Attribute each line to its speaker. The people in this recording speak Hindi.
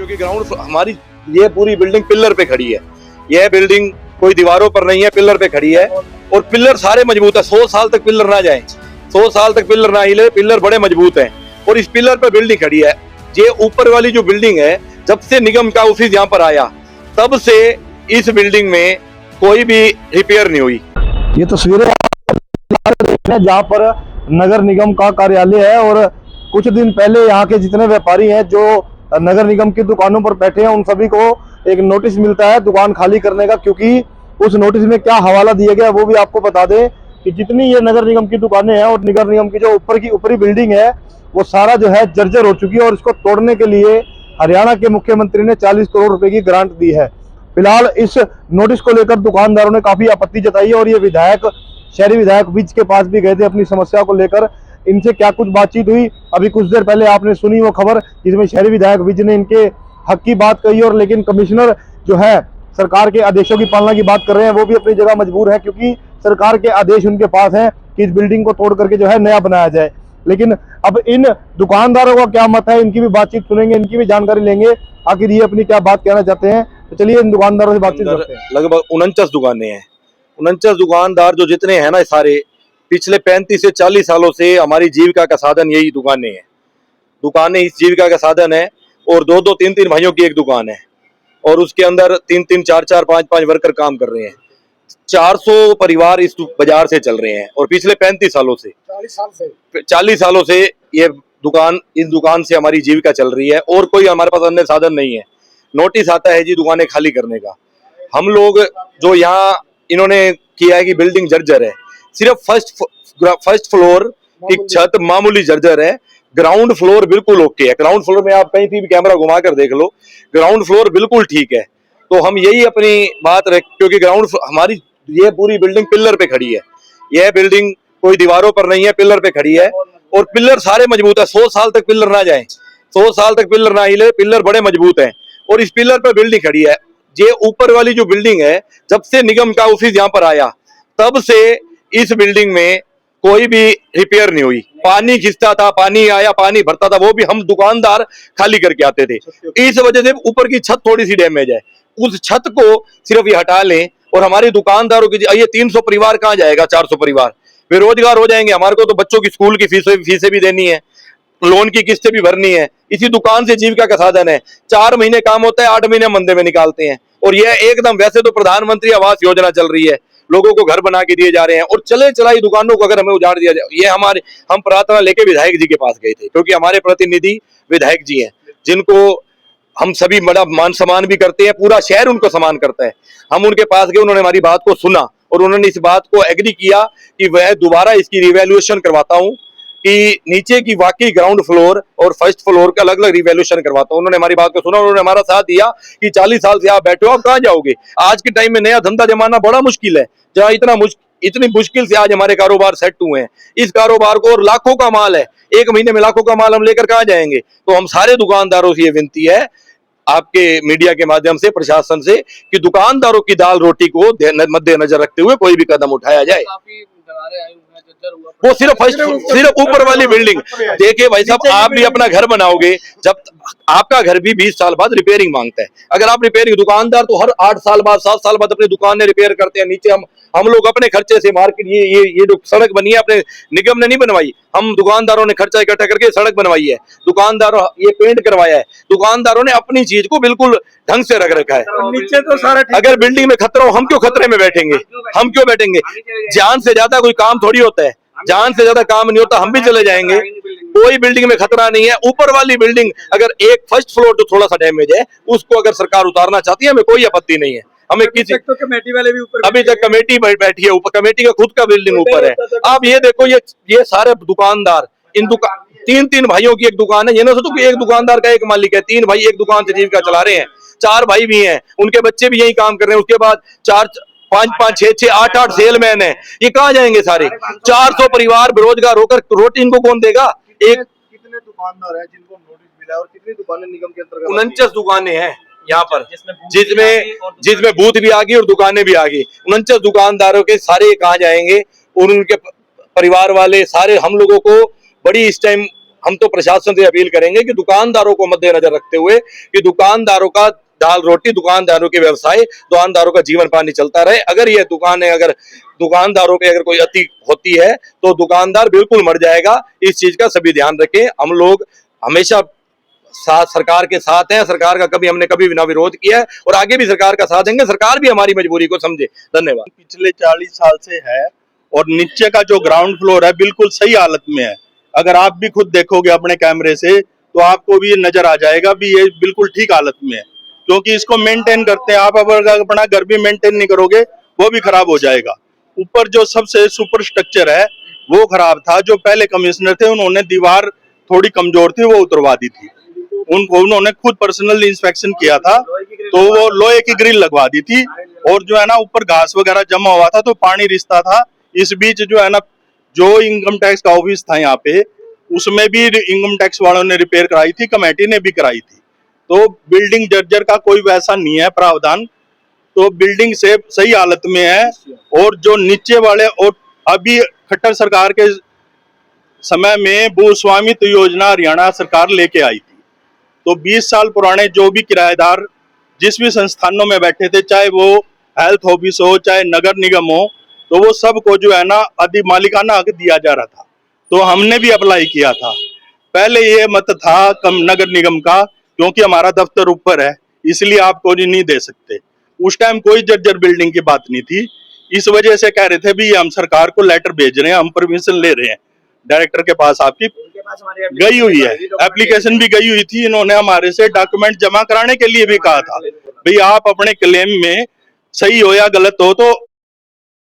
Speaker 1: क्योंकि ग्राउंड हमारी ये पूरी बिल्डिंग पिलर पे खड़ी है। यह बिल्डिंग कोई दीवारों पर नहीं है, पिलर पे खड़ी है और पिलर सारे मजबूत है। 100 साल तक पिलर ना जाए, 100 साल तक पिलर ना हिले, पिलर बड़े मजबूत हैं और इस पिलर पे बिल्डिंग खड़ी है। ये ऊपर वाली जो बिल्डिंग है, जब से निगम का ऑफिस यहाँ पर आया तब से इस बिल्डिंग में कोई भी रिपेयर नहीं हुई।
Speaker 2: ये तस्वीरें जहाँ पर नगर निगम का कार्यालय है और कुछ दिन पहले यहाँ के जितने व्यापारी हैं जो नगर निगम की दुकानों पर बैठे हैं उन सभी को एक नोटिस मिलता है दुकान खाली करने का, क्योंकि उस नोटिस में क्या हवाला दिया गया वो भी आपको बता दें कि जितनी ये नगर निगम की दुकानें हैं और नगर निगम की जो ऊपरी बिल्डिंग है वो सारा जो है जर्जर हो चुकी है और इसको तोड़ने के लिए हरियाणा के मुख्यमंत्री ने 40 करोड़ रुपए की ग्रांट दी है। फिलहाल इस नोटिस को लेकर दुकानदारों ने काफी आपत्ति जताई है और ये शहरी विधायक विज के पास भी गए थे अपनी समस्या को लेकर। इनसे क्या कुछ बातचीत हुई, अभी कुछ देर पहले आपने सुनी वो खबर जिसमें शहरी विधायक विज ने इनके हक की बात कही और लेकिन कमिश्नर जो है सरकार के आदेशों की पालना की बात कर रहे हैं वो भी अपनी जगह मजबूर है, क्योंकि सरकार के आदेश उनके पास हैं कि इस बिल्डिंग को तोड़ करके जो है नया बनाया जाए। लेकिन अब इन दुकानदारों का क्या मत है, इनकी भी बातचीत सुनेंगे, इनकी भी जानकारी लेंगे आखिर ये अपनी क्या बात कहना चाहते हैं। तो चलिए इन दुकानदारों से बातचीत करते हैं।
Speaker 1: लगभग 49 दुकानें हैं। 49 दुकानदार जो जितने हैं ना, सारे पिछले 35 से 40 सालों से हमारी जीविका का साधन यही दुकानें हैं। दुकानें इस जीविका का साधन है और 2-2, 3-3 भाइयों की एक दुकान है और उसके अंदर 3-3, 4-4, 5-5 वर्कर काम कर रहे हैं। 400 परिवार इस बाजार से चल रहे हैं और पिछले 35 सालों से 40 सालों से ये दुकान, इस दुकान से हमारी जीविका चल रही है और कोई हमारे पास अन्य साधन नहीं है। नोटिस आता है जी दुकानें खाली करने का। हम लोग जो यहाँ इन्होंने किया है कि बिल्डिंग जर्जर है, सिर्फ फर्स्ट फ्लोर की छत मामूली जर्जर है, ग्राउंड फ्लोर बिल्कुल ओके है। ग्राउंड फ्लोर में आप कहीं भी कैमरा घुमा कर देख लो, ग्राउंड फ्लोर बिल्कुल ठीक है। तो हम यही अपनी बात रख, क्योंकि ग्राउंड हमारी ये पूरी बिल्डिंग पिलर पे खड़ी है। यह बिल्डिंग कोई दीवारों पर नहीं है, पिलर पे खड़ी है और पिलर सारे मजबूत है। 100 साल तक पिलर ना जाए, 100 साल तक पिलर ना हिले, पिलर बड़े मजबूत हैं और इस पिलर पे बिल्डिंग खड़ी है। ये ऊपर वाली जो बिल्डिंग है, जब से निगम का ऑफिस यहाँ पर आया तब से इस बिल्डिंग में कोई भी रिपेयर नहीं हुई। पानी खिंचता था, पानी आया, पानी भरता था, वो भी हम दुकानदार खाली करके आते थे। इस वजह से ऊपर की छत थोड़ी सी डैमेज है, उस छत को सिर्फ ये हटा लें और हमारे दुकानदारों की ये 300 परिवार कहाँ जाएगा, 400 परिवार बेरोजगार हो जाएंगे। हमारे को तो बच्चों की स्कूल की फीसें भी देनी है, लोन की किस्तें भी भरनी है। इसी दुकान से जीविका का साधन है। 4 महीने काम होता है, 8 महीने मंदे में निकालते हैं और यह एकदम, वैसे तो प्रधानमंत्री आवास योजना चल रही है, लोगों को घर बना के दिए जा रहे हैं और चले चलाई दुकानों को अगर हमें उजाड़ दिया जाए। ये हम प्रार्थना लेके विधायक जी के पास गए थे, क्योंकि हमारे प्रतिनिधि विधायक जी हैं जिनको हम सभी बड़ा मान सम्मान भी करते हैं, पूरा शहर उनको सम्मान करता है। हम उनके पास गए, उन्होंने हमारी बात को सुना और उन्होंने इस बात को एग्री किया कि वह दोबारा इसकी रिवैल्यूएशन करवाता हूं, कि नीचे की वाकई ग्राउंड फ्लोर और फर्स्ट फ्लोर का अलग अलग रिवैल्यूएशन करवाता हूं। उन्होंने हमारी बात को सुना, उन्होंने हमारा साथ दिया कि 40 साल से आप बैठे हो, आप कहाँ जाओगे। आज के टाइम में नया धंधा जमाना बड़ा मुश्किल है, जहाँ इतनी मुश्किल से आज हमारे कारोबार सेट हुए हैं। इस कारोबार को, और लाखों का माल है, एक महीने में लाखों का माल हम लेकर कहाँ जाएंगे। तो हम सारे दुकानदारों से ये विनती है आपके मीडिया के माध्यम से, प्रशासन से, कि दुकानदारों की दाल रोटी को मद्देनजर रखते हुए कोई भी कदम उठाया जाए। वो सिर्फ ऊपर वाली बिल्डिंग देखिए भाई साहब, आप भी अपना घर बनाओगे, जब आपका घर भी 20 साल बाद रिपेयरिंग मांगता है। अगर आप रिपेयरिंग, दुकानदार तो हर 8 साल बाद, 7 साल बाद अपनी दुकान ने रिपेयर करते हैं। नीचे हम लोग अपने खर्चे से मार्केट, ये जो सड़क बनी है अपने निगम ने नहीं बनवाई, हम दुकानदारों ने खर्चा इकट्ठा करके सड़क बनवाई है, दुकानदारों ये पेंट करवाया है, दुकानदारों ने अपनी चीज को बिल्कुल ढंग से रख रखा है।
Speaker 3: नीचे तो सारा
Speaker 1: अगर बिल्डिंग में खतरा हो, हम क्यों खतरे में बैठेंगे, हम क्यों बैठेंगे। जान से ज्यादा कोई काम थोड़ी होता है, जान से ज्यादा काम नहीं होता, हम भी चले जाएंगे। कोई बिल्डिंग में खतरा नहीं है। ऊपर वाली बिल्डिंग अगर एक फर्स्ट फ्लोर जो थोड़ा सा डैमेज है उसको अगर सरकार उतारना चाहती है, हमें कोई आपत्ति नहीं है। हमें किसी
Speaker 3: तो कमेटी वाले भी ऊपर,
Speaker 1: अभी तक कमेटी बैठी है ऊपर, कमेटी का खुद का बिल्डिंग ऊपर है। आप ये देखो, ये सारे दुकानदार, इन 3-3 भाइयों की एक दुकान है। ये ना सोचो कि एक दुकानदार का एक मालिक है, 3 भाई एक दुकान से जीविका चला रहे हैं। 4 भाई भी हैं, उनके बच्चे भी यही काम कर रहे हैं। उसके बाद 4-5, 6-6, 8-8 सेलमैन है। ये कहाँ जाएंगे सारे 400 परिवार बेरोजगार होकर, रोटी इनको कौन देगा।
Speaker 2: कितने दुकानदार हैं जिनको नोटिस मिला और कितनी दुकानें निगम के अंतर्गत?
Speaker 1: 49 दुकानें हैं यहाँ पर, जिसमें बूथ भी आ गई और दुकानें भी आ गई। 49 दुकानदारों के सारे कहाँ जाएंगे और उनके परिवार वाले सारे, हम लोगों को बड़ी इस टाइम हम तो प्रशासन से अपील करेंगे कि दुकानदारों को मद्देनजर रखते हुए कि दुकानदारों का दाल रोटी, दुकानदारों के व्यवसाय, दुकानदारों का जीवन पानी चलता रहे। अगर ये दुकानें अगर दुकानदारों पे अगर कोई अति होती है तो दुकानदार बिल्कुल मर जाएगा। इस चीज का सभी ध्यान रखें। हम लोग हमेशा साथ सरकार के साथ हैं। सरकार का हमने कभी भी ना विरोध किया है और आगे भी सरकार का साथ देंगे। सरकार भी हमारी मजबूरी को समझे। धन्यवाद।
Speaker 4: पिछले 40 साल से है और नीचे का जो ग्राउंड फ्लोर है बिल्कुल सही हालत में है। अगर आप भी खुद देखोगे अपने कैमरे से तो आपको भी नजर आ जाएगा भी ये बिल्कुल ठीक हालत में है, क्योंकि इसको मेंटेन करते हैं। आप अगर अपना घर भी मेंटेन नहीं करोगे वो भी खराब हो जाएगा। ऊपर जो सबसे सुपर स्ट्रक्चर है वो खराब था। जो पहले कमिश्नर थे उन्होंने दीवार थोड़ी कमजोर थी वो उतरवा दी थी। उन्होंने खुद पर्सनल इंस्पेक्शन किया था तो वो लोहे की ग्रिल लगवा दी थी। और जो है ना ऊपर घास वगैरह जमा हुआ था तो पानी रिसता था। इस बीच जो है ना जो इनकम टैक्स का ऑफिस था यहाँ पे उसमें भी इनकम टैक्स वालों ने रिपेयर कराई थी, कमेटी ने भी कराई थी। तो बिल्डिंग जर्जर का कोई वैसा नहीं है प्रावधान। तो बिल्डिंग से सही हालत में है। और जो नीचे वाले और अभी खट्टर सरकार के समय में भू स्वामित्व योजना हरियाणा सरकार लेके आई थी। तो 20 साल पुराने जो भी किराएदार जिस भी संस्थानों में बैठे थे, चाहे वो हेल्थ ऑफिस हो चाहे नगर निगम हो, तो वो सबको जो है ना मालिकाना हक दिया जा रहा था। तो हमने भी अप्लाई किया था। पहले ये मत था कम नगर निगम का, क्योंकि हमारा दफ्तर ऊपर है इसलिए आपको नहीं दे सकते। उस टाइम कोई जर्जर बिल्डिंग की बात नहीं थी। इस वजह से कह रहे थे भी हम सरकार को लेटर भेज रहे हैं, हम परमिशन ले रहे हैं डायरेक्टर के पास। आपकी गई हुई है, एप्लीकेशन भी गई हुई थी। इन्होंने हमारे से डॉक्यूमेंट जमा कराने के लिए भी कहा था भाई आप अपने क्लेम में सही हो या गलत हो तो